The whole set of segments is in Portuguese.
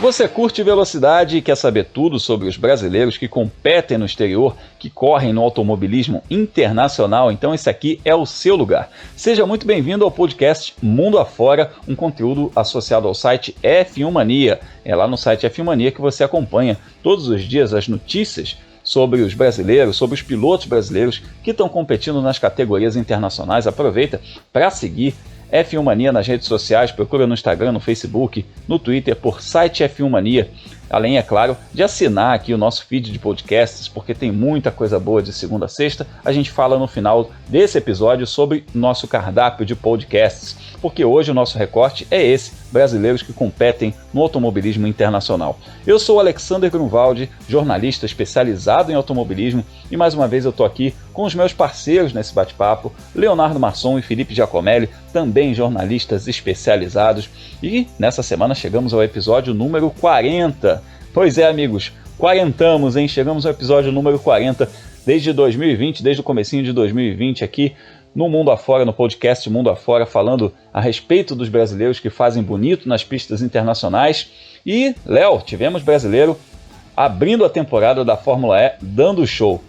Você curte velocidade e quer saber tudo sobre os brasileiros que competem no exterior, que correm no automobilismo internacional? Então esse aqui é o seu lugar. Seja muito bem-vindo ao podcast Mundo Afora, um conteúdo associado ao site F1 Mania. É lá no site F1 Mania que você acompanha todos os dias as notícias sobre os brasileiros, sobre os pilotos brasileiros que estão competindo nas categorias internacionais. Aproveita para seguir F1 Mania nas redes sociais, procura no Instagram, no Facebook, no Twitter por site F1 Mania. Além, é claro, de assinar aqui o nosso feed de podcasts, porque tem muita coisa boa de segunda a sexta. A gente fala no final desse episódio sobre nosso cardápio de podcasts, porque hoje o nosso recorte é esse, brasileiros que competem no automobilismo internacional. Eu sou o Alexander Grunwald, jornalista especializado em automobilismo, e mais uma vez eu estou aqui com os meus parceiros nesse bate-papo, Leonardo Masson e Felipe Giacomelli, também jornalistas especializados, e nessa semana chegamos ao episódio número 40. Pois é, amigos, quarentamos, hein? Chegamos ao episódio número 40 desde 2020, desde o comecinho de 2020 aqui no Mundo Afora, no podcast Mundo Afora, falando a respeito dos brasileiros que fazem bonito nas pistas internacionais. E, Léo, tivemos brasileiro abrindo a temporada da Fórmula E, dando show.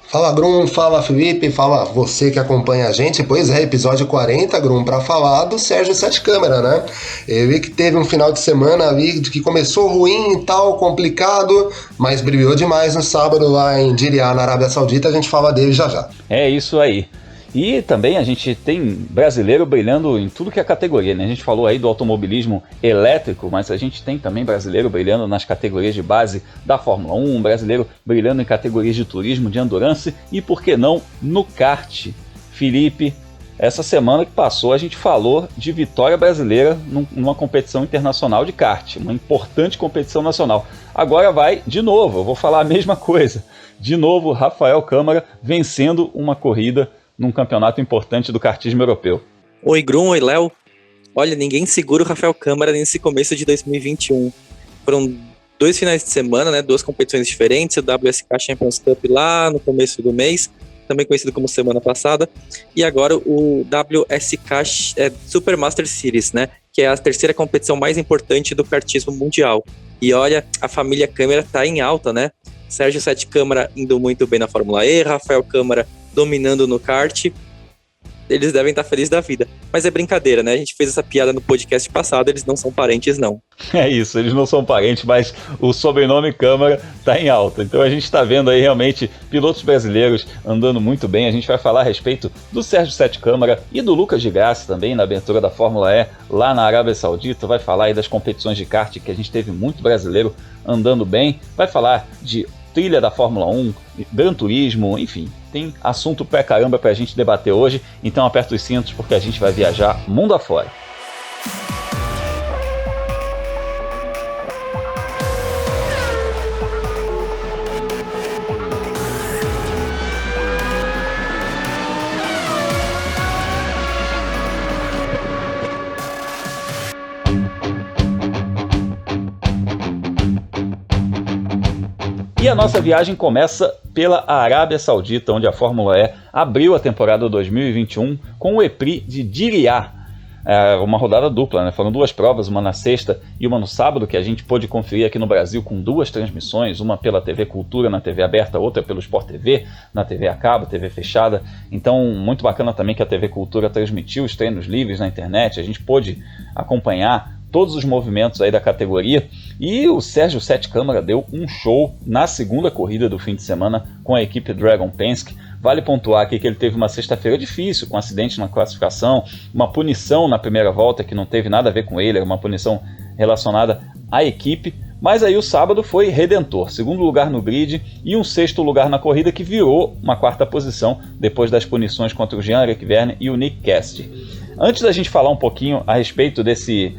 Fala, Grum, fala, Felipe, fala você que acompanha a gente. Pois é, episódio 40, Grum, para falar do Sérgio Sete Câmara, né? Ele que teve um final de semana ali que começou ruim e tal, complicado, mas brilhou demais no sábado lá em Diriyah, na Arábia Saudita. A gente fala dele já já. É isso aí. E também a gente tem brasileiro brilhando em tudo que é categoria, né? A gente falou aí do automobilismo elétrico, mas a gente tem também brasileiro brilhando nas categorias de base da Fórmula 1, brasileiro brilhando em categorias de turismo, de endurance e, por que não, no kart. Felipe, essa semana que passou a gente falou de vitória brasileira numa competição internacional de kart, uma importante competição nacional. Agora vai de novo, eu vou falar a mesma coisa. De novo, Rafael Câmara vencendo uma corrida num campeonato importante do kartismo europeu. Oi, Grum, oi, Léo. Olha, ninguém segura o Rafael Câmara nesse começo de 2021. Foram 2 finais de semana, né, 2 competições diferentes, o WSK Champions Cup lá no começo do mês, também conhecido como semana passada, e agora o WSK Super Master Series, né, que é a terceira competição mais importante do kartismo mundial. E olha, a família Câmara tá em alta, né? Sérgio Sete Câmara indo muito bem na Fórmula E, Rafael Câmara dominando no kart. Eles devem estar felizes da vida. Mas é brincadeira, né? A gente fez essa piada no podcast passado, eles não são parentes, não. É isso, eles não são parentes, mas o sobrenome Câmara está em alta. Então a gente está vendo aí realmente pilotos brasileiros andando muito bem. A gente vai falar a respeito do Sérgio Sete Câmara e do Lucas de Grassi também na abertura da Fórmula E lá na Arábia Saudita. Vai falar aí das competições de kart que a gente teve muito brasileiro andando bem. Vai falar de trilha da Fórmula 1, Gran Turismo, enfim, tem assunto pra caramba pra gente debater hoje, então aperta os cintos porque a gente vai viajar mundo afora. E a nossa viagem começa pela Arábia Saudita, onde a Fórmula E abriu a temporada 2021 com o EPRI de Diriyah. Uma rodada dupla, né? Foram 2 provas, uma na sexta e uma no sábado, que a gente pôde conferir aqui no Brasil com 2 transmissões, uma pela TV Cultura na TV aberta, outra pelo Sport TV, na TV a cabo, TV fechada. Então, muito bacana também que a TV Cultura transmitiu os treinos livres na internet, a gente pôde acompanhar todos os movimentos aí da categoria, e o Sérgio Sete Câmara deu um show na segunda corrida do fim de semana com a equipe Dragon Penske. Vale pontuar aqui que ele teve uma sexta-feira difícil, com um acidente na classificação, uma punição na primeira volta que não teve nada a ver com ele, era uma punição relacionada à equipe, mas aí o sábado foi redentor, 2º lugar no grid e um 6º lugar na corrida que virou uma 4ª posição depois das punições contra o Jean-Eric Vergne e o Nick Cassidy. Antes da gente falar um pouquinho a respeito desse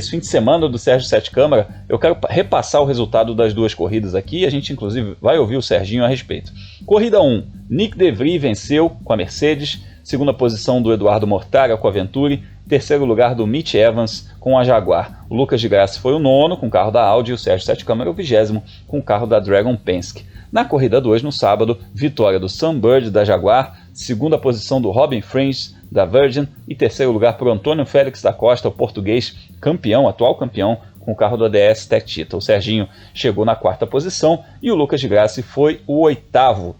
fim de semana do Sérgio Sete Câmara, eu quero repassar o resultado das 2 corridas aqui, a gente inclusive vai ouvir o Serginho a respeito. Corrida 1, Nick De Vries venceu com a Mercedes, 2ª posição do Eduardo Mortara com a Venturi, 3º lugar do Mitch Evans com a Jaguar. O Lucas de Grassi foi o 9º com o carro da Audi e o Sérgio Sete Câmara o 20º com o carro da Dragon Penske. Na corrida 2, no sábado, vitória do Sam Bird da Jaguar, 2ª posição do Robin French da Virgin e 3º lugar para o Antônio Félix da Costa, o português campeão, atual campeão, com o carro do ADS Tech Cheetah. O Serginho chegou na 4ª posição e o Lucas de Grassi foi o 8º.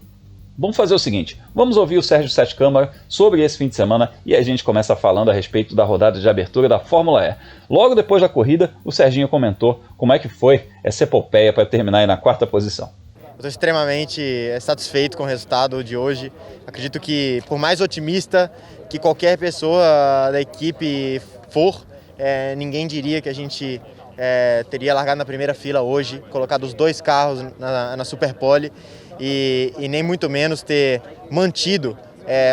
Vamos fazer o seguinte, vamos ouvir o Sérgio Sete Câmara sobre esse fim de semana e a gente começa falando a respeito da rodada de abertura da Fórmula E. Logo depois da corrida, o Serginho comentou como é que foi essa epopeia para terminar aí na 4ª posição. Estou extremamente satisfeito com o resultado de hoje. Acredito que, por mais otimista que qualquer pessoa da equipe for, ninguém diria que a gente teria largado na primeira fila hoje, colocado os 2 carros na Superpole e nem muito menos ter mantido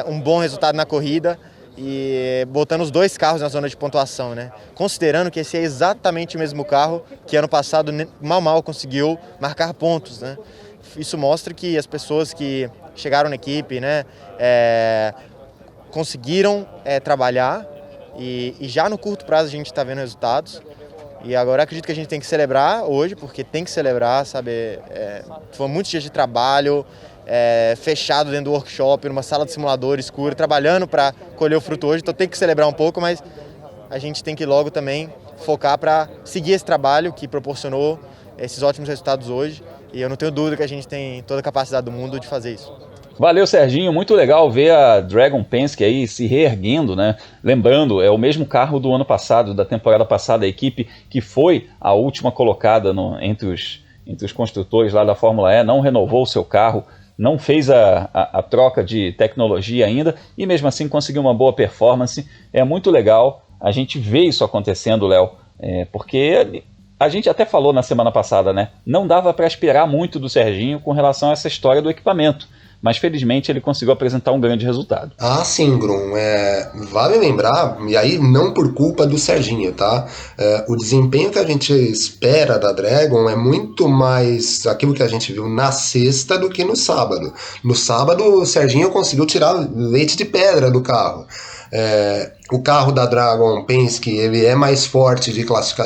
um bom resultado na corrida e botando os 2 carros na zona de pontuação, né? Considerando que esse é exatamente o mesmo carro que ano passado mal conseguiu marcar pontos, né? Isso mostra que as pessoas que chegaram na equipe, né, conseguiram trabalhar e já no curto prazo a gente está vendo resultados. E agora acredito que a gente tem que celebrar hoje, porque tem que celebrar, sabe? Foram muitos dias de trabalho, fechado dentro do workshop, numa sala de simulador escura, trabalhando para colher o fruto hoje, então tem que celebrar um pouco, mas a gente tem que logo também focar para seguir esse trabalho que proporcionou esses ótimos resultados hoje. E eu não tenho dúvida que a gente tem toda a capacidade do mundo de fazer isso. Valeu, Serginho, muito legal ver a Dragon Penske aí se reerguendo, né? Lembrando, é o mesmo carro do ano passado, da temporada passada, a equipe que foi a última colocada entre os construtores lá da Fórmula E, não renovou o seu carro, não fez a troca de tecnologia ainda e mesmo assim conseguiu uma boa performance. É muito legal a gente ver isso acontecendo, Léo, porque a gente até falou na semana passada, né? Não dava para esperar muito do Serginho com relação a essa história do equipamento, mas felizmente ele conseguiu apresentar um grande resultado. Ah, sim, Grum. Vale lembrar, e aí não por culpa do Serginho, tá? O desempenho que a gente espera da Dragon é muito mais aquilo que a gente viu na sexta do que no sábado. No sábado, o Serginho conseguiu tirar leite de pedra do carro. O carro da Dragon Penske ele é mais forte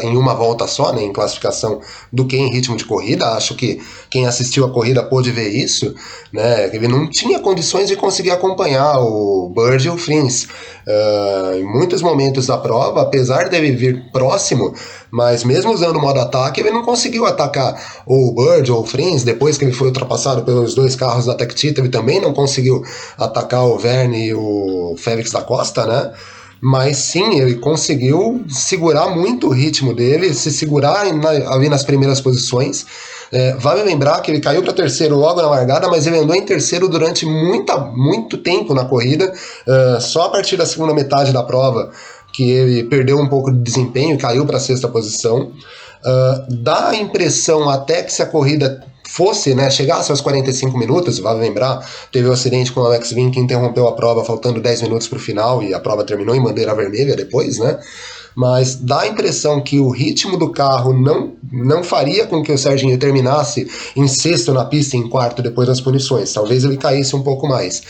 em uma volta só, né, em classificação, do que em ritmo de corrida. Acho que quem assistiu a corrida pôde ver isso, né? Ele não tinha condições de conseguir acompanhar o Bird e o Frins em muitos momentos da prova, apesar dele vir próximo, mas mesmo usando o modo ataque, ele não conseguiu atacar ou o Bird ou o Frins. Depois que ele foi ultrapassado pelos 2 carros da Tech Cheetah, ele também não conseguiu atacar o Verne e o Félix da Costa, né? Mas sim, ele conseguiu segurar muito o ritmo dele, se segurar ali nas primeiras posições. Vale lembrar que ele caiu para terceiro logo na largada, mas ele andou em terceiro durante muito tempo na corrida. Só a partir da segunda metade da prova que ele perdeu um pouco de desempenho e caiu para a 6ª posição. Dá a impressão até que se a corrida fosse, né, chegasse aos 45 minutos, vale lembrar, teve um acidente com o Alex Vin que interrompeu a prova faltando 10 minutos para o final e a prova terminou em bandeira vermelha depois, né? Mas dá a impressão que o ritmo do carro não faria com que o Serginho terminasse em 6º na pista e em 4º depois das punições. Talvez ele caísse um pouco mais.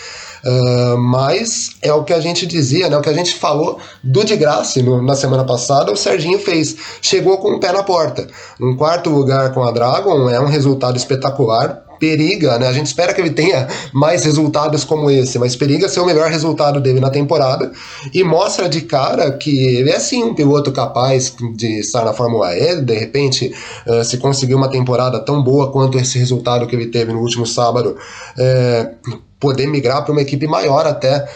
Mas é o que a gente dizia, né? O que a gente falou do de Grassi na semana passada, o Serginho fez. Chegou com o pé na porta. Um 4º lugar com a Dragon é um resultado espetacular. Periga, né? A gente espera que ele tenha mais resultados como esse, mas periga ser o melhor resultado dele na temporada e mostra de cara que ele é sim um piloto capaz de estar na Fórmula E. De repente, se conseguir uma temporada tão boa quanto esse resultado que ele teve no último sábado, poder migrar para uma equipe maior até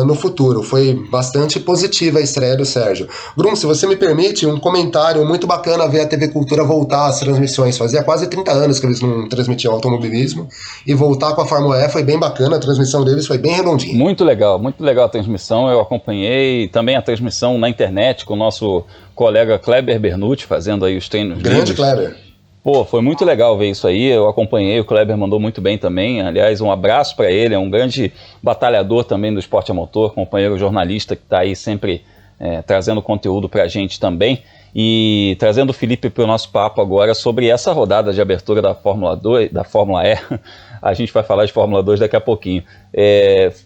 no futuro. Foi bastante positiva a estreia do Sérgio. Grum, se você me permite, um comentário muito bacana ver a TV Cultura voltar às transmissões. Fazia quase 30 anos que eles não transmitiam automobilismo e voltar com a Fórmula E foi bem bacana, a transmissão deles foi bem redondinha. Muito legal a transmissão, eu acompanhei também a transmissão na internet com o nosso colega Kleber Bernucci fazendo aí os treinos Grande livres. Kleber. Pô, foi muito legal ver isso aí, eu acompanhei, o Kleber mandou muito bem também, aliás, um abraço para ele, é um grande batalhador também do esporte a motor, companheiro jornalista que está aí sempre trazendo conteúdo para a gente também, e trazendo o Felipe para o nosso papo agora sobre essa rodada de abertura da Fórmula E, a gente vai falar de Fórmula 2 daqui a pouquinho.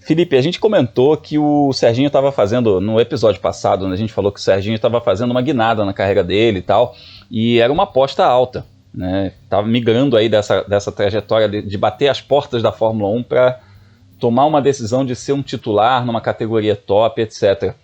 Felipe, a gente comentou que o Serginho estava fazendo, no episódio passado, né, a gente falou que o Serginho estava fazendo uma guinada na carreira dele e tal, e era uma aposta alta. Estava migrando aí dessa trajetória de bater as portas da Fórmula 1 para tomar uma decisão de ser um titular numa categoria top, etc.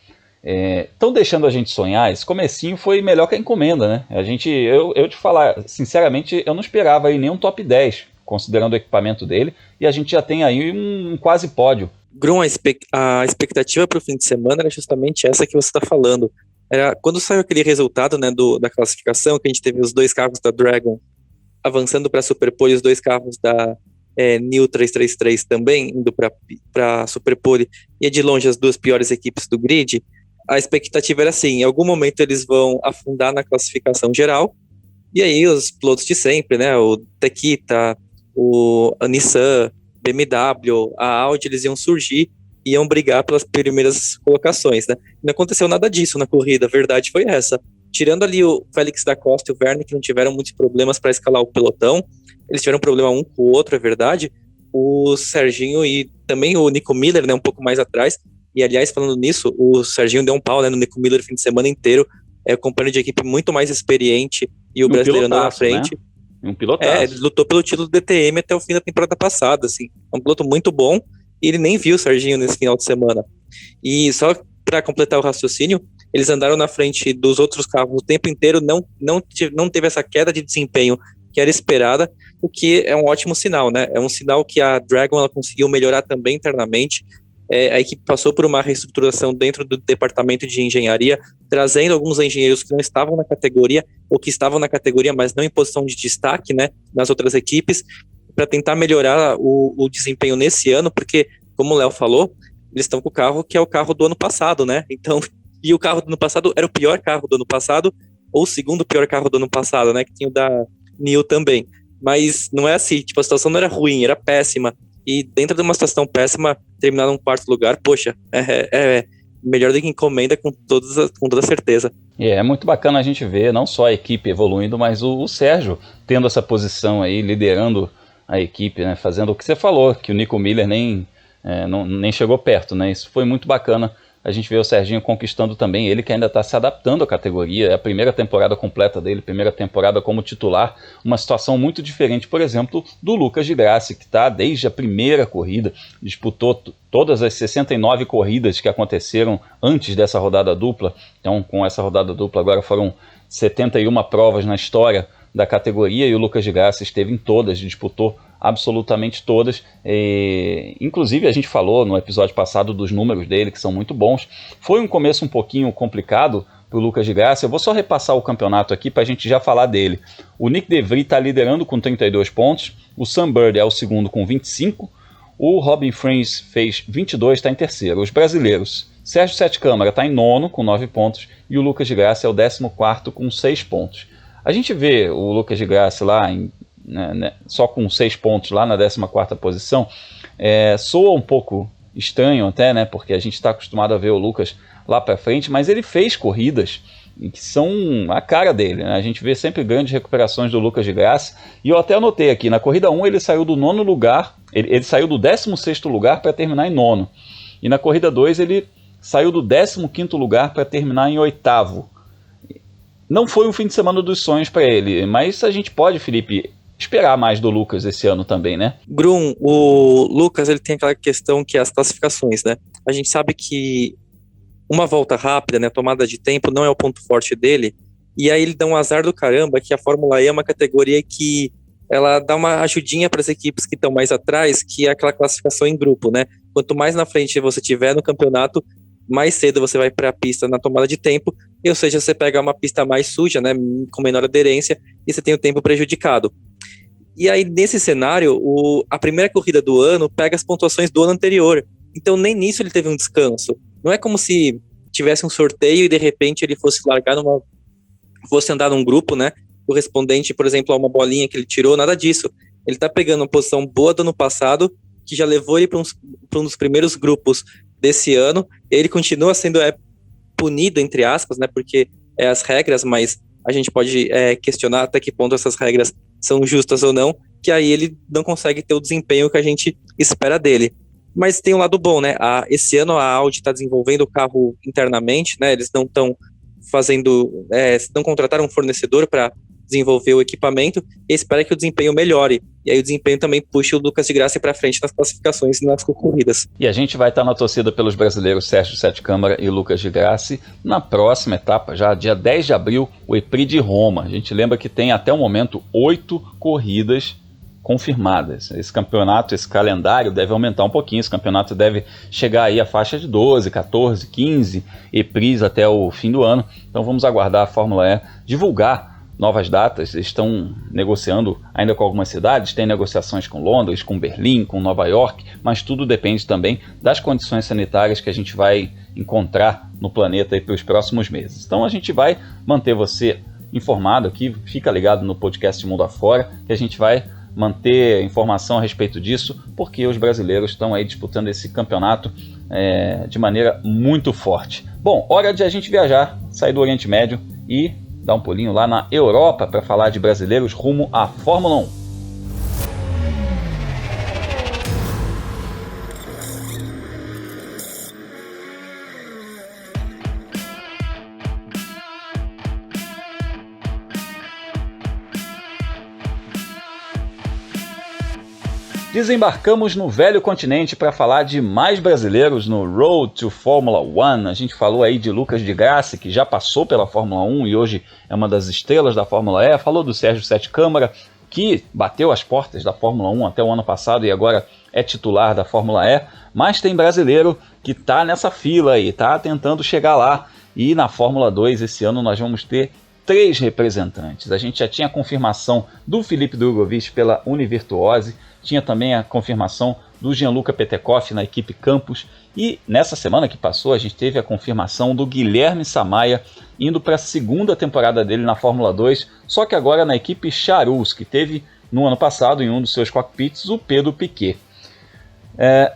Estão deixando a gente sonhar. Esse comecinho foi melhor que a encomenda, né? Eu te falar, sinceramente, eu não esperava aí nem um top 10, considerando o equipamento dele, e a gente já tem aí um quase pódio. Grum, a expectativa para o fim de semana era justamente essa que você está falando. Era quando saiu aquele resultado, né, da classificação, que a gente teve os 2 carros da Dragon avançando para a Superpole, os 2 carros da New 333 também indo para a Superpole, e de longe as 2 piores equipes do grid. A expectativa era assim, em algum momento eles vão afundar na classificação geral, e aí os pilotos de sempre, né, o Tequita, a Nissan, BMW, a Audi, eles iam surgir e iam brigar pelas primeiras colocações, né? Não aconteceu nada disso na corrida, a verdade foi essa. Tirando ali o Félix da Costa e o Verne, que não tiveram muitos problemas para escalar o pelotão, eles tiveram problema um com o outro, é verdade. O Serginho e também o Nico Miller, né, um pouco mais atrás. E, aliás, falando nisso, o Serginho deu um pau, né, no Nico Miller o fim de semana inteiro. É o companheiro de equipe muito mais experiente e o brasileiro andou na frente. Né? Um pilotaço. Ele lutou pelo título do DTM até o fim da temporada passada, assim. É um piloto muito bom e ele nem viu o Serginho nesse final de semana. E só para completar o raciocínio, eles andaram na frente dos outros carros o tempo inteiro, não teve essa queda de desempenho que era esperada, o que é um ótimo sinal, né? É um sinal que a Dragon ela conseguiu melhorar também internamente. A equipe passou por uma reestruturação dentro do departamento de engenharia, trazendo alguns engenheiros que não estavam na categoria, ou que estavam na categoria, mas não em posição de destaque, né, nas outras equipes, para tentar melhorar o desempenho nesse ano, porque, como o Léo falou, eles estão com o carro que é o carro do ano passado, né? Então, e o carro do ano passado era o pior carro do ano passado, ou o segundo pior carro do ano passado, né? Que tinha o da New também. Mas não é assim, tipo, a situação não era ruim, era péssima. E dentro de uma situação péssima, terminar num 4º lugar, poxa, é melhor do que encomenda com toda certeza. É muito bacana a gente ver não só a equipe evoluindo, mas o Sérgio tendo essa posição aí, liderando a equipe, né, fazendo o que você falou, que o Nico Miller nem chegou perto, né? Isso foi muito bacana. A gente vê o Serginho conquistando também, ele que ainda está se adaptando à categoria, é a primeira temporada completa dele, primeira temporada como titular, uma situação muito diferente, por exemplo, do Lucas de Grassi, que está desde a primeira corrida, disputou todas as 69 corridas que aconteceram antes dessa rodada dupla. Então, com essa rodada dupla agora foram 71 provas na história da categoria, e o Lucas de Grassi esteve em todas, disputou absolutamente todas, inclusive a gente falou no episódio passado dos números dele, que são muito bons. Foi um começo um pouquinho complicado para o Lucas de Grassi. Eu vou só repassar o campeonato aqui para a gente já falar dele. O Nick De Vries está liderando com 32 pontos, o Sam Bird é o segundo com 25, o Robin Frenz fez 22, está em terceiro. Os brasileiros, Sérgio Sete Câmara está em nono com 9 pontos, e o Lucas de Grassi é o 14º com 6 pontos. A gente vê o Lucas de Grassi lá só com 6 pontos lá na 14ª posição, soa um pouco estranho até, né, porque a gente está acostumado a ver o Lucas lá para frente, mas ele fez corridas que são a cara dele, né? A gente vê sempre grandes recuperações do Lucas de Grassi, e eu até anotei aqui, na corrida 1 ele saiu do 9º lugar, ele saiu do 16º lugar para terminar em 9º, e na corrida 2 ele saiu do 15º lugar para terminar em 8º. Não foi um fim de semana dos sonhos para ele, mas a gente pode, Felipe, esperar mais do Lucas esse ano também, né? Grum, o Lucas ele tem aquela questão que é as classificações, né? A gente sabe que uma volta rápida, né, tomada de tempo, não é o ponto forte dele, e aí ele dá um azar do caramba que a Fórmula E é uma categoria que ela dá uma ajudinha para as equipes que estão mais atrás, que é aquela classificação em grupo, né? Quanto mais na frente você tiver no campeonato, mais cedo você vai para a pista na tomada de tempo, ou seja, você pega uma pista mais suja, né, com menor aderência, e você tem o tempo prejudicado. E aí, nesse cenário, a primeira corrida do ano pega as pontuações do ano anterior. Então, nem nisso ele teve um descanso. Não é como se tivesse um sorteio e, de repente, ele fosse andar num grupo, né, correspondente, por exemplo, a uma bolinha que ele tirou, nada disso. Ele tá pegando uma posição boa do ano passado, que já levou ele para um dos primeiros grupos desse ano. Ele continua sendo punido, entre aspas, né, porque é as regras, mas a gente pode questionar até que ponto essas regras são justas ou não, que aí ele não consegue ter o desempenho que a gente espera dele. Mas tem um lado bom, né? Esse ano a Audi está desenvolvendo o carro internamente, né? Eles não estão não contrataram um fornecedor para desenvolver o equipamento e espera que o desempenho melhore. E aí o desempenho também puxa o Lucas de Grassi para frente nas classificações e nas corridas. E a gente vai estar na torcida pelos brasileiros Sérgio Sete Câmara e Lucas de Grassi na próxima etapa, já dia 10 de abril, o EPRI de Roma. A gente lembra que tem até o momento 8 corridas confirmadas. Esse campeonato, esse calendário deve aumentar um pouquinho, esse campeonato deve chegar aí à faixa de 12, 14, 15 EPRIs até o fim do ano. Então vamos aguardar a Fórmula E divulgar novas datas. Eles estão negociando ainda com algumas cidades, tem negociações com Londres, com Berlim, com Nova York, mas tudo depende também das condições sanitárias que a gente vai encontrar no planeta para os próximos meses. Então a gente vai manter você informado aqui, fica ligado no podcast Mundo Afora, que a gente vai manter informação a respeito disso, porque os brasileiros estão aí disputando esse campeonato de maneira muito forte. Bom, hora de a gente viajar, sair do Oriente Médio e dar um pulinho lá na Europa para falar de brasileiros rumo à Fórmula 1. Desembarcamos no velho continente para falar de mais brasileiros no Road to Formula One. A gente falou aí de Lucas de Grassi, que já passou pela Fórmula 1 e hoje é uma das estrelas da Fórmula E. Falou do Sérgio Sete Câmara, que bateu as portas da Fórmula 1 até o ano passado e agora é titular da Fórmula E. Mas tem brasileiro que está nessa fila aí, está tentando chegar lá. E na Fórmula 2 esse ano nós vamos ter 3 representantes. A gente já tinha a confirmação do Felipe Drugovich pela Univirtuose, tinha também a confirmação do Gianluca Petekoff na equipe Campos, e nessa semana que passou a gente teve a confirmação do Guilherme Samaia indo para a segunda temporada dele na Fórmula 2, só que agora na equipe Charus, que teve no ano passado em um dos seus cockpits o Pedro Piquet.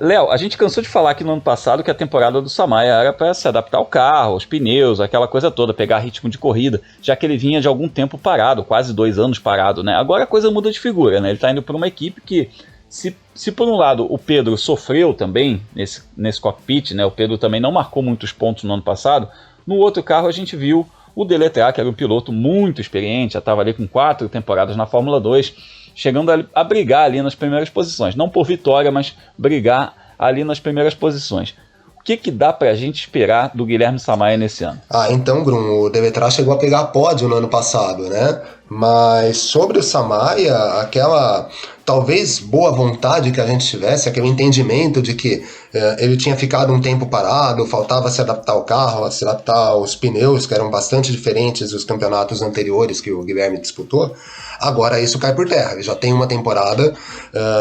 Léo, a gente cansou de falar aqui no ano passado que a temporada do Samaia era para se adaptar ao carro, aos pneus, aquela coisa toda, pegar ritmo de corrida, já que ele vinha de algum tempo parado, quase 2 anos parado, né? Agora a coisa muda de figura, né? Ele está indo para uma equipe que, se por um lado o Pedro sofreu também nesse cockpit, né? O Pedro também não marcou muitos pontos no ano passado, no outro carro a gente viu o Deletraz, que era um piloto muito experiente, já estava ali com 4 temporadas na Fórmula 2, chegando a brigar ali nas primeiras posições. Não por vitória, mas brigar ali nas primeiras posições. O que dá pra gente esperar do Guilherme Samaia nesse ano? Então, Bruno, o Deletraz chegou a pegar pódio no ano passado, né? Mas sobre o Samaia, aquela talvez boa vontade que a gente tivesse, aquele entendimento de que ele tinha ficado um tempo parado, faltava se adaptar ao carro, se adaptar aos pneus, que eram bastante diferentes dos campeonatos anteriores que o Guilherme disputou. Agora isso cai por terra, ele já tem uma temporada,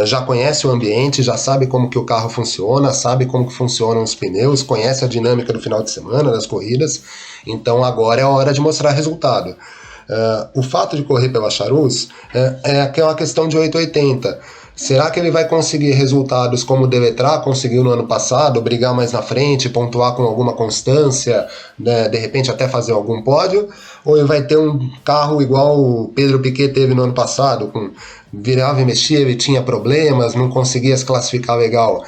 já conhece o ambiente, já sabe como que o carro funciona, sabe como que funcionam os pneus, conhece a dinâmica do final de semana, das corridas, então agora é a hora de mostrar resultado. O fato de correr pela Charus é aquela questão de 880. Será que ele vai conseguir resultados como o Deletraz conseguiu no ano passado, brigar mais na frente, pontuar com alguma constância, né, de repente até fazer algum pódio? Ou ele vai ter um carro igual o Pedro Piquet teve no ano passado, com virava e mexia, ele tinha problemas, não conseguia se classificar legal?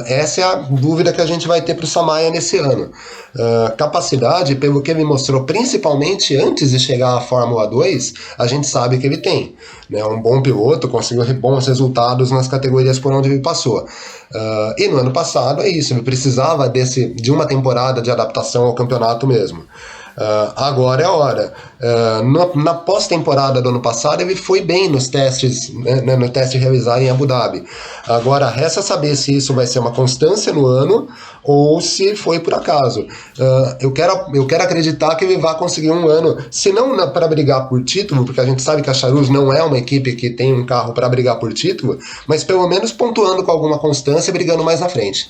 Essa é a dúvida que a gente vai ter para o Samaia nesse ano. Capacidade, pelo que ele mostrou, principalmente antes de chegar à Fórmula 2, a gente sabe que ele tem. É um bom piloto, conseguiu bons resultados nas categorias por onde ele passou. E no ano passado é isso, ele precisava de uma temporada de adaptação ao campeonato mesmo. Agora é a hora. Na pós-temporada do ano passado ele foi bem nos testes, né, no teste realizado em Abu Dhabi. Agora resta saber se isso vai ser uma constância no ano ou se foi por acaso. Eu quero acreditar que ele vai conseguir um ano, se não para brigar por título, porque a gente sabe que a Charus não é uma equipe que tem um carro para brigar por título, mas pelo menos pontuando com alguma constância e brigando mais na frente.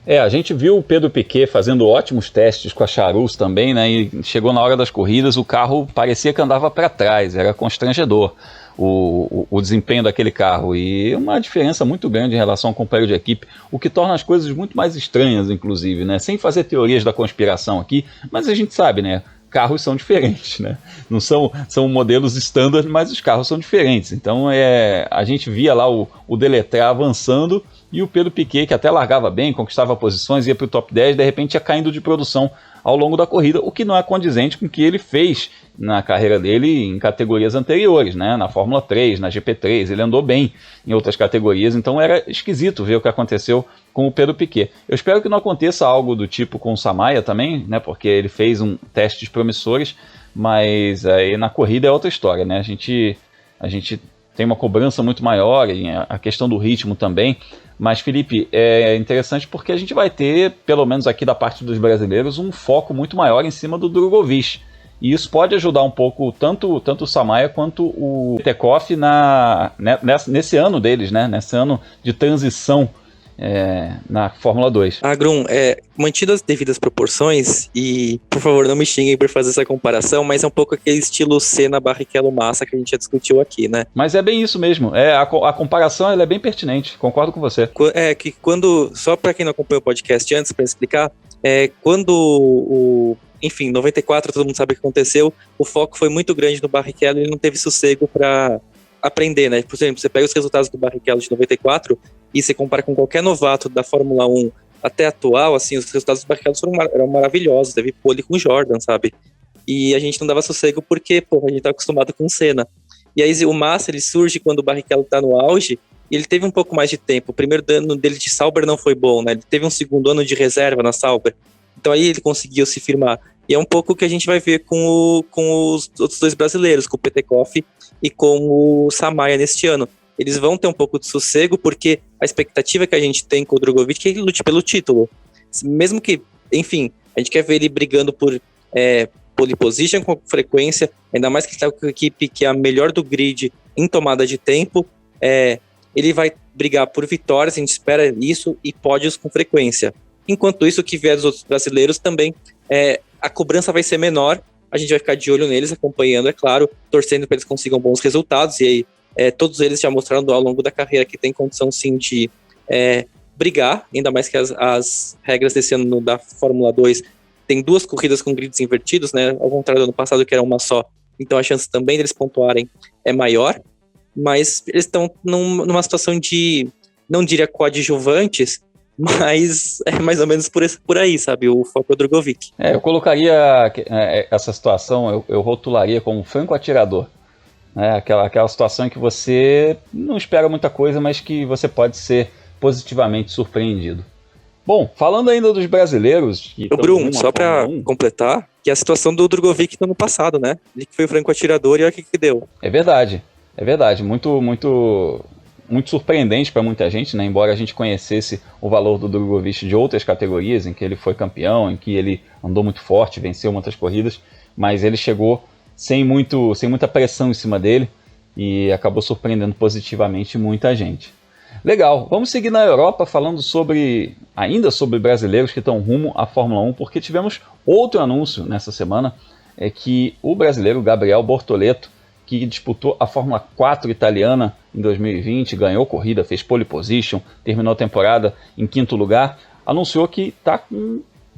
A gente viu o Pedro Piquet fazendo ótimos testes com a Charus também, né? E chegou na hora das corridas, o carro parecia que andava para trás, era constrangedor o desempenho daquele carro, e uma diferença muito grande em relação ao companheiro de equipe, o que torna as coisas muito mais estranhas, inclusive, né? Sem fazer teorias da conspiração aqui, mas a gente sabe, né? Carros são diferentes, né? Não são modelos standard, mas os carros são diferentes. Então a gente via lá o Deletraz avançando e o Pedro Piquet, que até largava bem, conquistava posições, ia para o top 10, de repente ia caindo de produção ao longo da corrida, o que não é condizente com o que ele fez na carreira dele em categorias anteriores, né? Na Fórmula 3, na GP3, ele andou bem em outras categorias, então era esquisito ver o que aconteceu com o Pedro Piquet. Eu espero que não aconteça algo do tipo com o Samaia também, né? Porque ele fez testes promissores, mas aí na corrida é outra história, né? A gente tem uma cobrança muito maior, a questão do ritmo também. Mas, Felipe, é interessante porque a gente vai ter, pelo menos aqui da parte dos brasileiros, um foco muito maior em cima do Drogovic. E isso pode ajudar um pouco tanto o Samaia quanto o Petekoff nesse ano deles, né? Nesse ano de transição na Fórmula 2. Grum, mantidas as devidas proporções, e por favor não me xinguem por fazer essa comparação, mas é um pouco aquele estilo Senna Barrichello Massa que a gente já discutiu aqui, né? Mas é bem isso mesmo, a comparação ela é bem pertinente, concordo com você. Que quando, só para quem não acompanhou o podcast antes, para explicar, quando enfim, 94, todo mundo sabe o que aconteceu, o foco foi muito grande no Barrichello e ele não teve sossego para aprender, né? Por exemplo, você pega os resultados do Barrichello de 94 e você compara com qualquer novato da Fórmula 1 até atual, assim, os resultados do Barrichello eram maravilhosos, teve pole com Jordan, sabe? E a gente não dava sossego porque, a gente tá acostumado com o Senna. E aí o Massa, ele surge quando o Barrichello tá no auge, e ele teve um pouco mais de tempo. O primeiro ano dele de Sauber não foi bom, né? Ele teve um segundo ano de reserva na Sauber. Então aí ele conseguiu se firmar. E é um pouco o que a gente vai ver com os outros dois brasileiros, com o Petekoff e com o Samaia neste ano. Eles vão ter um pouco de sossego, porque a expectativa que a gente tem com o Drogovic é que ele lute pelo título. Mesmo que, enfim, a gente quer ver ele brigando por pole position com frequência, ainda mais que ele está com a equipe que é a melhor do grid em tomada de tempo, ele vai brigar por vitórias, a gente espera isso, e pódios com frequência. Enquanto isso, o que vier dos outros brasileiros também, a cobrança vai ser menor, a gente vai ficar de olho neles, acompanhando, é claro, torcendo para eles consigam bons resultados, e aí todos eles já mostraram ao longo da carreira que tem condição sim de brigar, ainda mais que as regras desse ano da Fórmula 2 tem 2 corridas com grids invertidos, né, ao contrário do ano passado que era uma só, então a chance também deles pontuarem é maior, mas eles estão numa situação de, não diria coadjuvantes, mas é mais ou menos por aí, sabe? O foco é o Drogovic. Eu colocaria essa situação, eu rotularia como franco atirador. Né? Aquela situação em que você não espera muita coisa, mas que você pode ser positivamente surpreendido. Bom, falando ainda dos brasileiros... O Bruno, só para completar, que é a situação do Drogovic no ano passado, né? Ele que foi o franco atirador e olha o que deu. É verdade. Muito surpreendente para muita gente, né? Embora a gente conhecesse o valor do Drogovic de outras categorias, em que ele foi campeão, em que ele andou muito forte, venceu muitas corridas, mas ele chegou sem muita pressão em cima dele e acabou surpreendendo positivamente muita gente. Legal, vamos seguir na Europa falando ainda sobre brasileiros que estão rumo à Fórmula 1, porque tivemos outro anúncio nessa semana, que o brasileiro Gabriel Bortoleto, que disputou a Fórmula 4 italiana em 2020, ganhou corrida, fez pole position, terminou a temporada em 5º lugar, anunciou que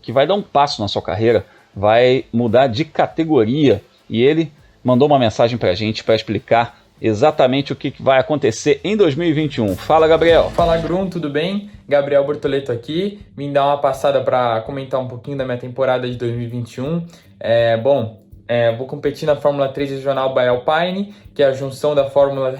vai dar um passo na sua carreira, vai mudar de categoria, e ele mandou uma mensagem para a gente para explicar exatamente o que vai acontecer em 2021. Fala, Gabriel. Fala, Grum, tudo bem? Gabriel Bortoleto aqui, vim dar uma passada para comentar um pouquinho da minha temporada de 2021. Vou competir na Fórmula 3 Regional by Alpine, que é a junção da Fórmula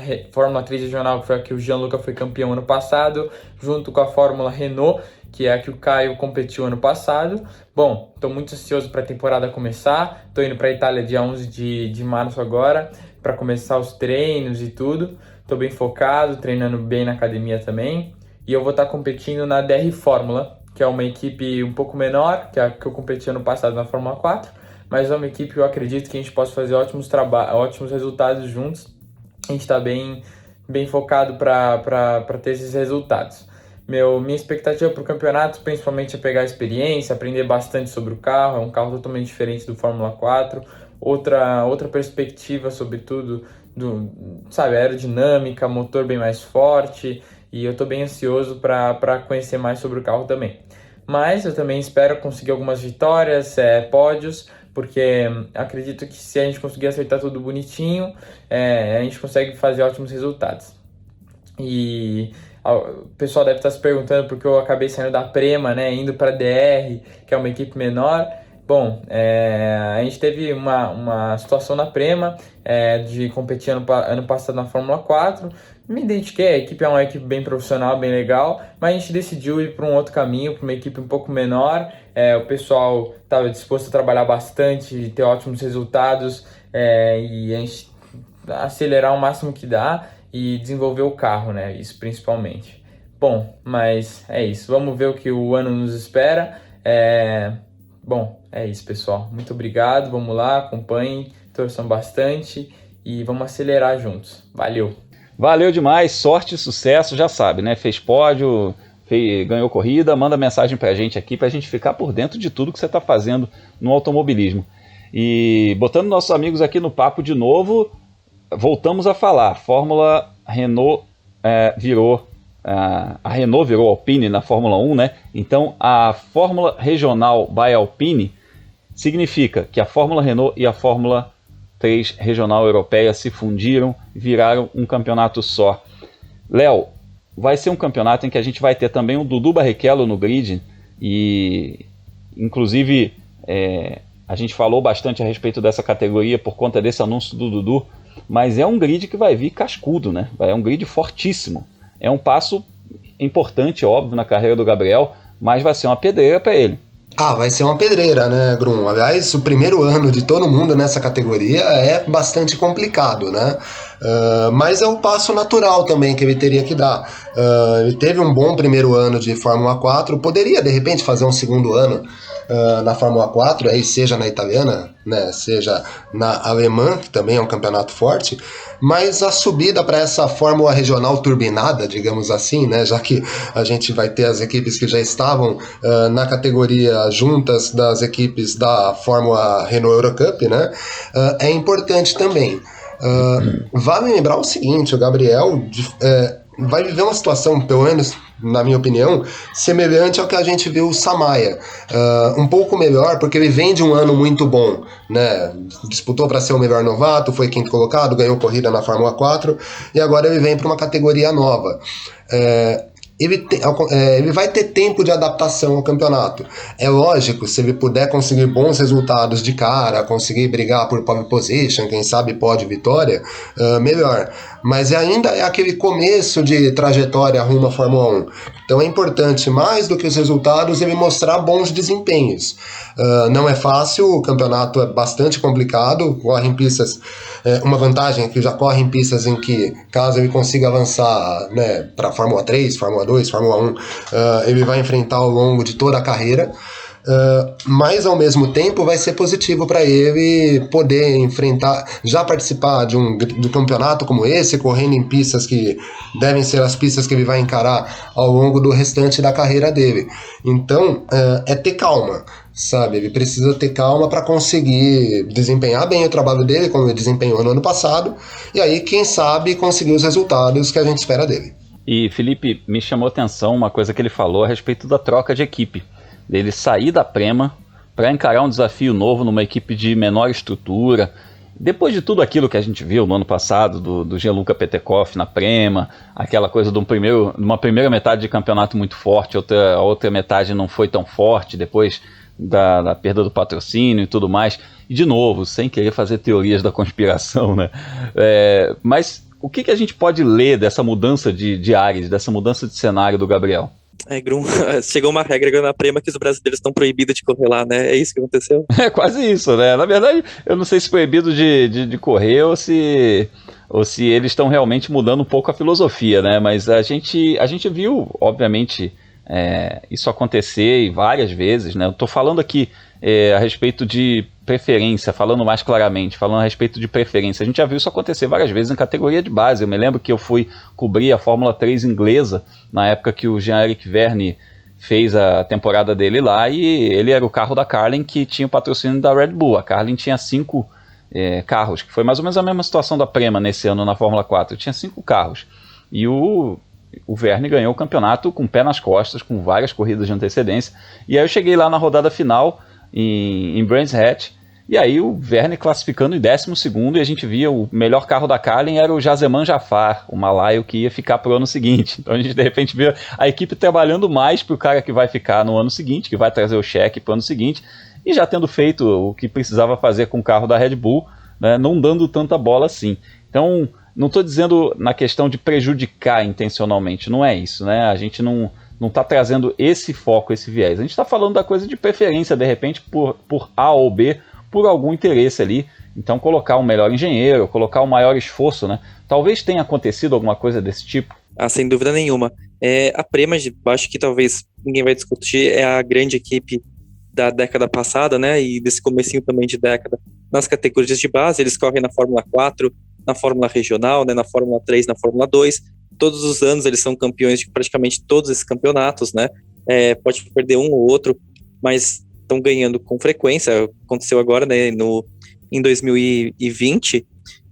3 Regional, que foi a que o Gianluca foi campeão ano passado, junto com a Fórmula Renault, que é a que o Caio competiu ano passado. Bom, estou muito ansioso para a temporada começar, estou indo para a Itália dia 11 de março agora, para começar os treinos e tudo. Estou bem focado, treinando bem na academia também, e eu vou estar competindo na DR Fórmula, que é uma equipe um pouco menor, que é a que eu competi ano passado na Fórmula 4, mas é uma equipe que eu acredito que a gente possa fazer ótimos resultados juntos. A gente está bem focado para ter esses resultados. Minha expectativa para o campeonato, principalmente, é pegar experiência, aprender bastante sobre o carro. É um carro totalmente diferente do Fórmula 4. Outra perspectiva, sobretudo, aerodinâmica, motor bem mais forte. E eu estou bem ansioso para conhecer mais sobre o carro também. Mas eu também espero conseguir algumas vitórias, pódios, porque acredito que se a gente conseguir acertar tudo bonitinho, a gente consegue fazer ótimos resultados. E o pessoal deve estar se perguntando porque eu acabei saindo da Prema, né, indo para a DR, que é uma equipe menor. Bom, a gente teve uma situação na Prema de competir ano passado na Fórmula 4. Me identifiquei, a equipe é uma equipe bem profissional, bem legal, mas a gente decidiu ir para um outro caminho, para uma equipe um pouco menor. O pessoal estava disposto a trabalhar bastante, ter ótimos resultados e a gente acelerar o máximo que dá e desenvolver o carro, né? Isso principalmente. Bom, mas é isso. Vamos ver o que o ano nos espera. Bom, é isso, pessoal. Muito obrigado. Vamos lá, acompanhem, torçam bastante e vamos acelerar juntos. Valeu! Valeu demais, sorte e sucesso, já sabe, né? Fez pódio, ganhou corrida, manda mensagem pra gente aqui, pra gente ficar por dentro de tudo que você tá fazendo no automobilismo. E botando nossos amigos aqui no papo de novo, voltamos a falar. Fórmula Renault virou... A Renault virou Alpine na Fórmula 1, né? Então a Fórmula Regional by Alpine significa que a Fórmula Renault e a Fórmula 3 Regional Europeia se fundiram e viraram um campeonato só. Léo, vai ser um campeonato em que a gente vai ter também o Dudu Barrichello no grid e inclusive a gente falou bastante a respeito dessa categoria por conta desse anúncio do Dudu, mas é um grid que vai vir cascudo, né? É um grid fortíssimo. É um passo importante, óbvio, na carreira do Gabriel, mas vai ser uma pedreira para ele. Vai ser uma pedreira, né, Grum? Aliás, o primeiro ano de todo mundo nessa categoria é bastante complicado, né? Mas é um passo natural também que ele teria que dar. Ele teve um bom primeiro ano de Fórmula 4, poderia, de repente, fazer um segundo ano na Fórmula 4, aí seja na italiana, né, seja na alemã, que também é um campeonato forte, mas a subida para essa Fórmula Regional turbinada, digamos assim, né, já que a gente vai ter as equipes que já estavam na categoria juntas das equipes da Fórmula Renault Eurocup, né, é importante também. Vale lembrar o seguinte, o Gabriel vai viver uma situação, pelo menos na minha opinião, semelhante ao que a gente viu o Samaia. Um pouco melhor, porque ele vem de um ano muito bom, né? Disputou para ser o melhor novato, foi quinto colocado, ganhou corrida na Fórmula 4, e agora ele vem para uma categoria nova. Ele vai ter tempo de adaptação ao campeonato. É lógico, se ele puder conseguir bons resultados de cara, conseguir brigar por pole position, quem sabe pode vitória, melhor. Mas ainda é aquele começo de trajetória rumo à Fórmula 1. Então é importante, mais do que os resultados, ele mostrar bons desempenhos. Não é fácil, o campeonato é bastante complicado, corre em pistas... uma vantagem é que já corre em pistas em que, caso ele consiga avançar, né, para Fórmula 3, Fórmula 2, Fórmula 1, ele vai enfrentar ao longo de toda a carreira. Mas ao mesmo tempo vai ser positivo para ele poder enfrentar, já participar de um campeonato como esse, correndo em pistas que devem ser as pistas que ele vai encarar ao longo do restante da carreira dele. Então é ter calma, sabe? Ele precisa ter calma para conseguir desempenhar bem o trabalho dele, como ele desempenhou no ano passado, e aí quem sabe conseguir os resultados que a gente espera dele. E Felipe, me chamou a atenção uma coisa que ele falou a respeito da troca de equipe, dele sair da Prema para encarar um desafio novo numa equipe de menor estrutura. Depois de tudo aquilo que a gente viu no ano passado, do Gianluca Petekoff na Prema, aquela coisa de uma primeira metade de campeonato muito forte, a outra metade não foi tão forte, depois da perda do patrocínio e tudo mais, e de novo, sem querer fazer teorias da conspiração, né? Mas o que a gente pode ler dessa mudança de ares, dessa mudança de cenário do Gabriel? Grum, chegou uma regra na Prema que os brasileiros estão proibidos de correr lá, né? É isso que aconteceu? É quase isso, né? Na verdade, eu não sei se proibido de correr ou se eles estão realmente mudando um pouco a filosofia, né? Mas a gente viu, obviamente, isso acontecer várias vezes, né? Eu tô falando aqui a respeito de preferência, falando mais claramente, falando a respeito de preferência. A gente já viu isso acontecer várias vezes em categoria de base. Eu me lembro que eu fui cobrir a Fórmula 3 inglesa, na época que o Jean-Éric Vergne fez a temporada dele lá, e ele era o carro da Carlin que tinha o patrocínio da Red Bull. A Carlin tinha 5 carros, que foi mais ou menos a mesma situação da Prema nesse ano na Fórmula 4. Tinha 5 carros. E o Vergne ganhou o campeonato com o pé nas costas, com várias corridas de antecedência. E aí eu cheguei lá na rodada final, em Brands Hatch, e aí o Vergne classificando em 12º, e a gente via o melhor carro da Carlin era o Jazeman Jafar, o malaio que ia ficar para o ano seguinte. Então a gente de repente vê a equipe trabalhando mais para o cara que vai ficar no ano seguinte, que vai trazer o cheque para o ano seguinte, e já tendo feito o que precisava fazer com o carro da Red Bull, né, não dando tanta bola assim. Então, não estou dizendo na questão de prejudicar intencionalmente, não é isso, né? A gente não está trazendo esse foco, esse viés. A gente está falando da coisa de preferência, de repente, por A ou B, por algum interesse ali. Então, colocar um melhor engenheiro, colocar um maior esforço, né? Talvez tenha acontecido alguma coisa desse tipo. Ah, sem dúvida nenhuma. A Premac, acho que talvez ninguém vai discutir, é a grande equipe da década passada, né? E desse comecinho também de década nas categorias de base. Eles correm na Fórmula 4, na Fórmula Regional, né? Na Fórmula 3, na Fórmula 2. Todos os anos eles são campeões de praticamente todos esses campeonatos, né? Pode perder um ou outro, mas estão ganhando com frequência. Aconteceu agora, né? Em 2020.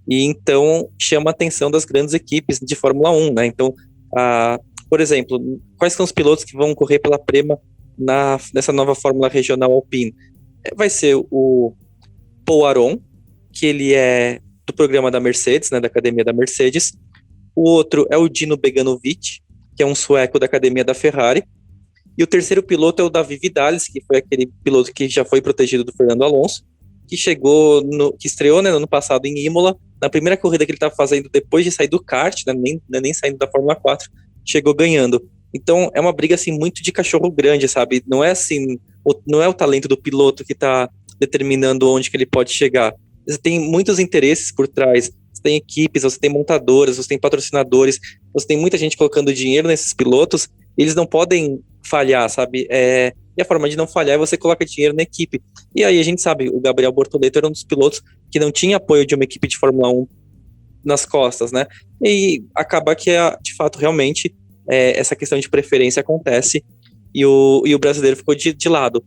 E então chama a atenção das grandes equipes de Fórmula 1, né? Então, por exemplo, quais são os pilotos que vão correr pela Prema nessa nova Fórmula Regional Alpine? Vai ser o Paul Aron, que ele é do programa da Mercedes, né, da academia da Mercedes. O outro é o Dino Beganovic, que é um sueco da academia da Ferrari. E o terceiro piloto é o Davi Vidales, que foi aquele piloto que já foi protegido do Fernando Alonso, que estreou, né, no ano passado em Imola, na primeira corrida que ele estava fazendo depois de sair do kart, né, nem saindo da Fórmula 4, chegou ganhando. Então é uma briga assim muito de cachorro grande, sabe? Não é assim, não é o talento do piloto que está determinando onde que ele pode chegar. Você tem muitos interesses por trás. Você tem equipes, você tem montadoras, você tem patrocinadores, você tem muita gente colocando dinheiro nesses pilotos. E eles não podem falhar, sabe? E a forma de não falhar é você colocar dinheiro na equipe. E aí a gente sabe, o Gabriel Bortoleto era um dos pilotos que não tinha apoio de uma equipe de Fórmula 1 nas costas, né? E acaba que, de fato, realmente, essa questão de preferência acontece e o brasileiro ficou de lado.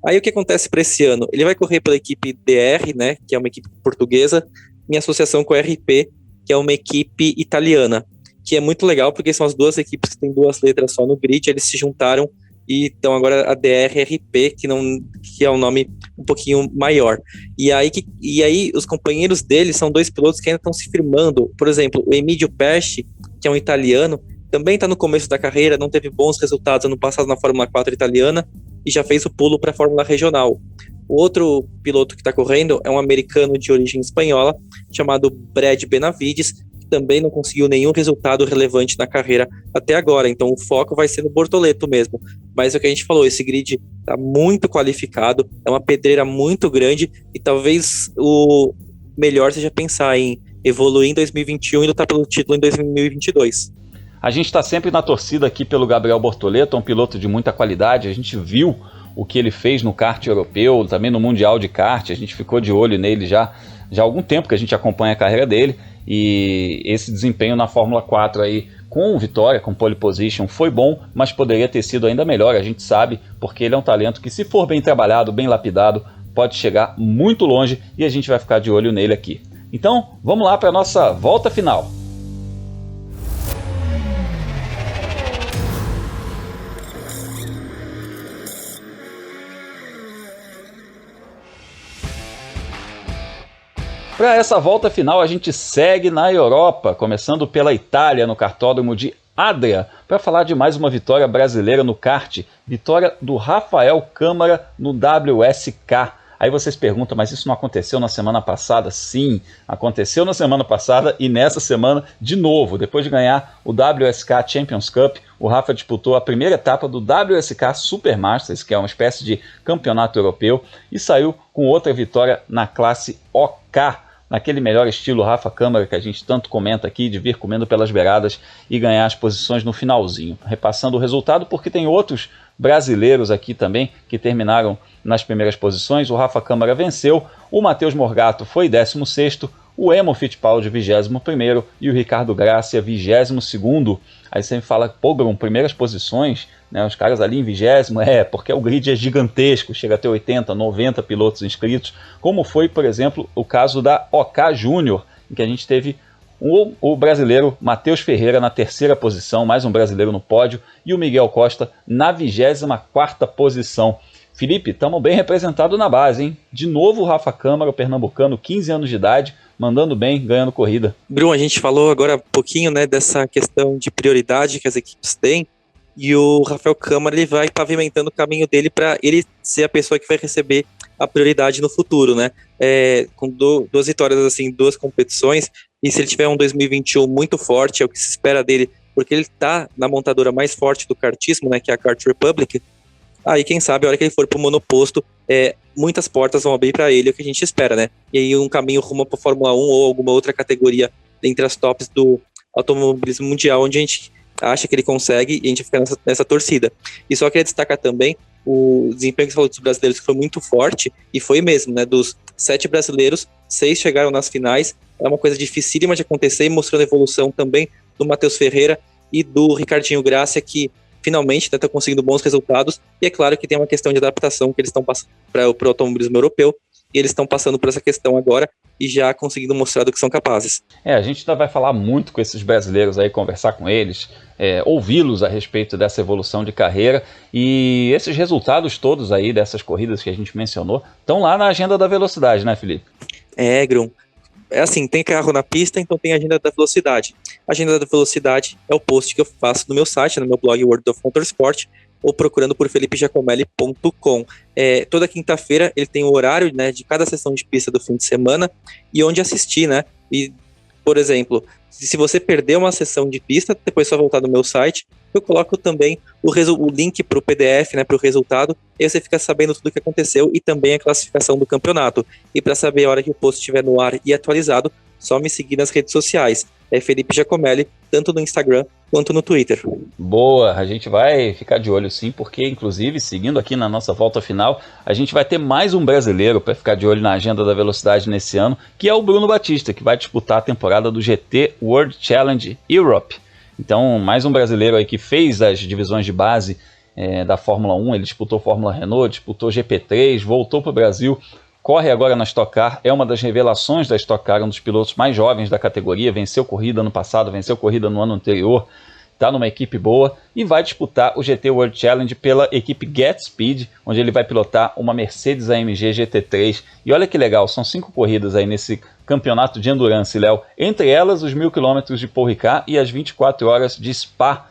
Aí o que acontece para esse ano? Ele vai correr pela equipe DR, né? Que é uma equipe portuguesa, em associação com a RP, que é uma equipe italiana, que é muito legal porque são as duas equipes que têm duas letras só no grid, eles se juntaram e então agora a DRRP, que é um nome um pouquinho maior. E aí os companheiros deles são dois pilotos que ainda estão se firmando. Por exemplo, o Emílio Pesce, que é um italiano, também está no começo da carreira, não teve bons resultados ano passado na Fórmula 4 italiana e já fez o pulo para a Fórmula Regional. O outro piloto que está correndo é um americano de origem espanhola, chamado Brad Benavides, que também não conseguiu nenhum resultado relevante na carreira até agora. Então o foco vai ser no Bortoleto mesmo. Mas é o que a gente falou, esse grid está muito qualificado, é uma pedreira muito grande e talvez o melhor seja pensar em evoluir em 2021 e lutar pelo título em 2022. A gente está sempre na torcida aqui pelo Gabriel Bortoleto, um piloto de muita qualidade. A gente viu o que ele fez no kart europeu, também no Mundial de Kart. A gente ficou de olho nele já há algum tempo que a gente acompanha a carreira dele. E esse desempenho na Fórmula 4 aí, com vitória, com pole position, foi bom, mas poderia ter sido ainda melhor, a gente sabe, porque ele é um talento que, se for bem trabalhado, bem lapidado, pode chegar muito longe e a gente vai ficar de olho nele aqui. Então, vamos lá para a nossa volta final. Para essa volta final, a gente segue na Europa, começando pela Itália, no cartódromo de Adria, para falar de mais uma vitória brasileira no kart, vitória do Rafael Câmara no WSK. Aí vocês perguntam, mas isso não aconteceu na semana passada? Sim, aconteceu na semana passada e nessa semana de novo. Depois de ganhar o WSK Champions Cup, o Rafa disputou a primeira etapa do WSK Supermasters, que é uma espécie de campeonato europeu, e saiu com outra vitória na classe OK, naquele melhor estilo Rafa Câmara que a gente tanto comenta aqui, de vir comendo pelas beiradas e ganhar as posições no finalzinho. Repassando o resultado, porque tem outros brasileiros aqui também que terminaram nas primeiras posições. O Rafa Câmara venceu, o Matheus Morgato foi 16º, o Emo Fittipaldi 21º e o Ricardo Gracia 22º. Aí você me fala, pô, Bruno, primeiras posições, né, os caras ali em 20º, porque o grid é gigantesco, chega a ter 80, 90 pilotos inscritos, como foi, por exemplo, o caso da OK Júnior, em que a gente teve o brasileiro Matheus Ferreira na 3ª posição, mais um brasileiro no pódio, e o Miguel Costa na 24ª posição. Felipe, estamos bem representados na base, hein? De novo o Rafa Câmara, o pernambucano, 15 anos de idade, mandando bem, ganhando corrida. Bruno, a gente falou agora um pouquinho, né, dessa questão de prioridade que as equipes têm, e o Rafael Câmara ele vai pavimentando o caminho dele para ele ser a pessoa que vai receber a prioridade no futuro, né? Com duas vitórias, assim, 2 competições, e se ele tiver um 2021 muito forte, é o que se espera dele, porque ele tá na montadora mais forte do kartismo, né, que é a Kart Republic. Aí, quem sabe, a hora que ele for pro monoposto, muitas portas vão abrir para ele, é o que a gente espera, né? E aí um caminho rumo para Fórmula 1 ou alguma outra categoria entre as tops do automobilismo mundial, onde a gente acha que ele consegue e a gente fica nessa torcida. E só queria destacar também o desempenho que você falou dos brasileiros, que foi muito forte, e foi mesmo, né? Dos 7 brasileiros, 6 chegaram nas finais. É uma coisa dificílima de acontecer, mostrando a evolução também do Matheus Ferreira e do Ricardinho Gracia, que finalmente estão conseguindo bons resultados. E é claro que tem uma questão de adaptação que eles estão passando para o automobilismo europeu, e eles estão passando por essa questão agora e já conseguindo mostrar do que são capazes. A gente ainda vai falar muito com esses brasileiros aí, conversar com eles, ouvi-los a respeito dessa evolução de carreira, e esses resultados todos aí dessas corridas que a gente mencionou estão lá na agenda da velocidade, né, Felipe? Grum. Assim, tem carro na pista, então tem a agenda da velocidade. A agenda da velocidade é o post que eu faço no meu site, no meu blog World of Motorsport, ou procurando por felipegiacomelli.com. Toda quinta-feira ele tem o horário, né, de cada sessão de pista do fim de semana e onde assistir, né? E, por exemplo, se você perder uma sessão de pista, depois é só voltar no meu site, eu coloco também o link para o PDF, né, para o resultado, e aí você fica sabendo tudo o que aconteceu e também a classificação do campeonato. E para saber a hora que o post estiver no ar e atualizado, só me seguir nas redes sociais. É Felipe Giacomelli, tanto no Instagram quanto no Twitter. Boa, a gente vai ficar de olho sim, porque inclusive, seguindo aqui na nossa volta final, a gente vai ter mais um brasileiro para ficar de olho na agenda da velocidade nesse ano, que é o Bruno Batista, que vai disputar a temporada do GT World Challenge Europe. Então, mais um brasileiro aí que fez as divisões de base da Fórmula 1, ele disputou Fórmula Renault, disputou GP3, voltou para o Brasil, corre agora na Stock Car, é uma das revelações da Stock Car, um dos pilotos mais jovens da categoria, venceu corrida ano passado, venceu corrida no ano anterior, está numa equipe boa e vai disputar o GT World Challenge pela equipe Get Speed, onde ele vai pilotar uma Mercedes AMG GT3. E olha que legal, são 5 corridas aí nesse campeonato de endurance, Léo. Entre elas, os 1.000 km de Paul Ricard e as 24 horas de Spa.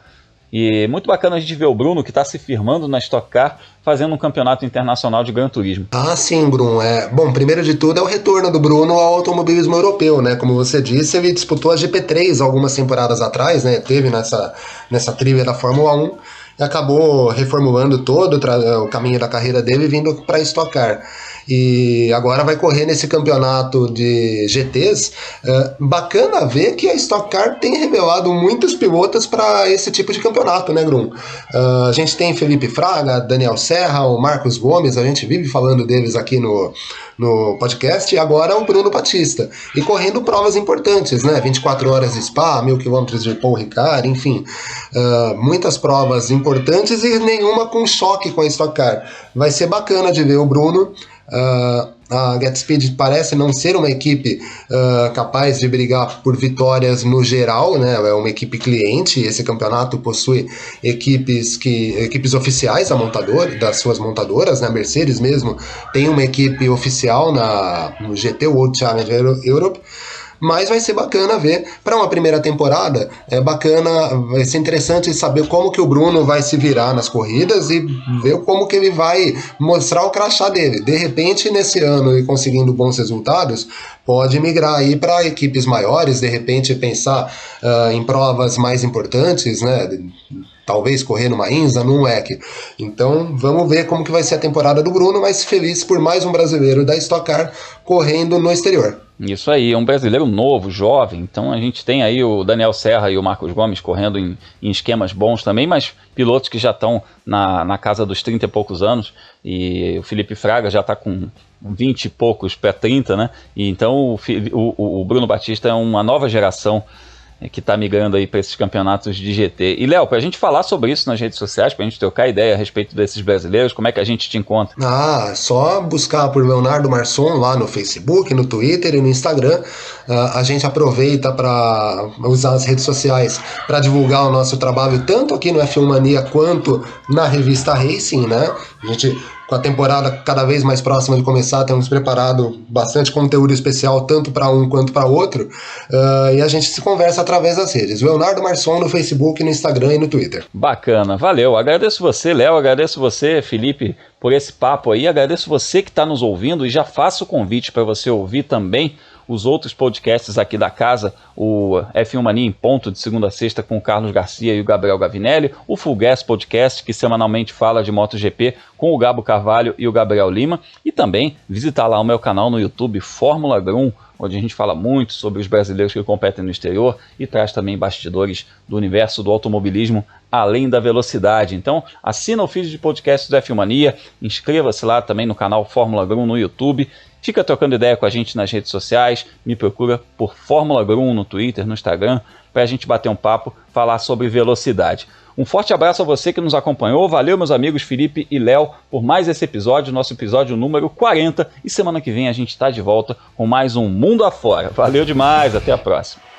E muito bacana a gente ver o Bruno, que está se firmando na Stock Car, fazendo um campeonato internacional de Gran Turismo. Ah, sim, Bruno. Bom, primeiro de tudo é o retorno do Bruno ao automobilismo europeu, né? Como você disse, ele disputou a GP3 algumas temporadas atrás, né? Teve nessa trilha da Fórmula 1 e acabou reformulando todo o caminho da carreira dele vindo para Stock Car. E agora vai correr nesse campeonato de GTs. Bacana ver que a Stock Car tem revelado muitos pilotos para esse tipo de campeonato, né, Grum? A gente tem Felipe Fraga, Daniel Serra, o Marcos Gomes, a gente vive falando deles aqui no podcast, e agora o Bruno Batista. E correndo provas importantes, né? 24 horas de Spa, 1.000 km de Paul Ricard, enfim. Muitas provas importantes e nenhuma com choque com a Stock Car. Vai ser bacana de ver o Bruno. A Get Speed parece não ser uma equipe capaz de brigar por vitórias no geral, né? É uma equipe cliente. Esse campeonato possui equipes oficiais das suas montadoras, né? A Mercedes mesmo tem uma equipe oficial no GT World Challenge Europe. Mas vai ser bacana ver, para uma primeira temporada, vai ser interessante saber como que o Bruno vai se virar nas corridas e ver como que ele vai mostrar o crachá dele. De repente, nesse ano, e conseguindo bons resultados, pode migrar aí para equipes maiores, de repente pensar em provas mais importantes, né? Talvez correr numa INSA, num WEC. Então vamos ver como que vai ser a temporada do Bruno, mas feliz por mais um brasileiro da Stock Car correndo no exterior. Isso aí, é um brasileiro novo, jovem, então a gente tem aí o Daniel Serra e o Marcos Gomes correndo em esquemas bons também, mas pilotos que já estão na casa dos 30 e poucos anos, e o Felipe Fraga já está com 20 e poucos para 30, né? E então o Bruno Batista é uma nova geração que está migrando aí para esses campeonatos de GT. E, Léo, para a gente falar sobre isso nas redes sociais, para a gente trocar ideia a respeito desses brasileiros, como é que a gente te encontra? Só buscar por Leonardo Marçom lá no Facebook, no Twitter e no Instagram. A gente aproveita para usar as redes sociais para divulgar o nosso trabalho, tanto aqui no F1 Mania quanto na revista Racing, né? A gente com a temporada cada vez mais próxima de começar, temos preparado bastante conteúdo especial, tanto para um quanto para outro, e a gente se conversa através das redes. Leonardo Marçom no Facebook, no Instagram e no Twitter. Bacana, valeu. Agradeço você, Léo, agradeço você, Felipe, por esse papo aí, agradeço você que está nos ouvindo e já faço o convite para você ouvir também os outros podcasts aqui da casa, o F1 Mania em Ponto, de segunda a sexta, com o Carlos Garcia e o Gabriel Gavinelli, o Full Gas Podcast, que semanalmente fala de MotoGP, com o Gabo Carvalho e o Gabriel Lima, e também visitar lá o meu canal no YouTube, Fórmula Grum, onde a gente fala muito sobre os brasileiros que competem no exterior e traz também bastidores do universo do automobilismo, além da velocidade. Então, assina o feed de podcast do F1 Mania, inscreva-se lá também no canal Fórmula Grum no YouTube, fica trocando ideia com a gente nas redes sociais, me procura por Fórmula Grum no Twitter, no Instagram, para a gente bater um papo, falar sobre velocidade. Um forte abraço a você que nos acompanhou, valeu meus amigos Felipe e Léo por mais esse episódio, nosso episódio número 40, e semana que vem a gente está de volta com mais um Mundo Afora. Valeu demais, até a próxima.